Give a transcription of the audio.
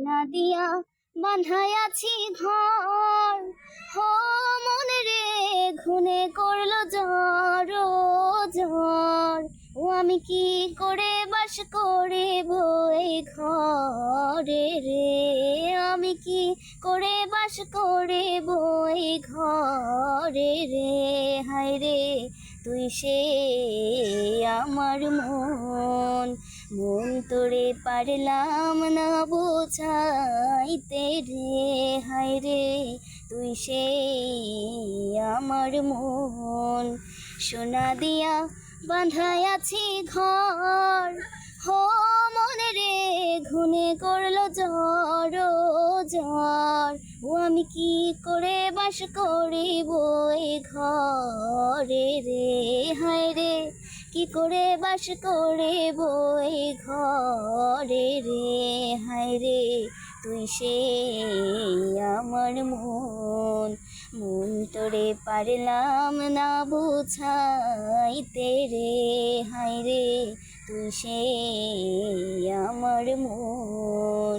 সোনা দিয়া বাঁধাইয়াছি ঘর, হো মন রে ঘুনে করলো জ্বর ও জ্বর। ও আমি কি করে বাস করিব এই ঘরে রে, আমি কি করে বাস করিব এই ঘরে রে। হায় রে তুই সে আমার মন, মন তোরে পারলাম না বোঝাইতে রে। হায় রে তুই সে আমার মন, সোনা দিয়া বাঁধাইয়াছি ঘর, হো মন রে ঘুনে করলো জ্বর ও জ্বর। ও আমি কি করে বাস করিব এই ঘরে রে। হায় রে কি করে বাস করিব এই ঘরে রে। হায় রে তুই সে আমার মন, মন তোরে পারলাম না বুঝাইতে রে। হায় রে তুই সে আমার মন।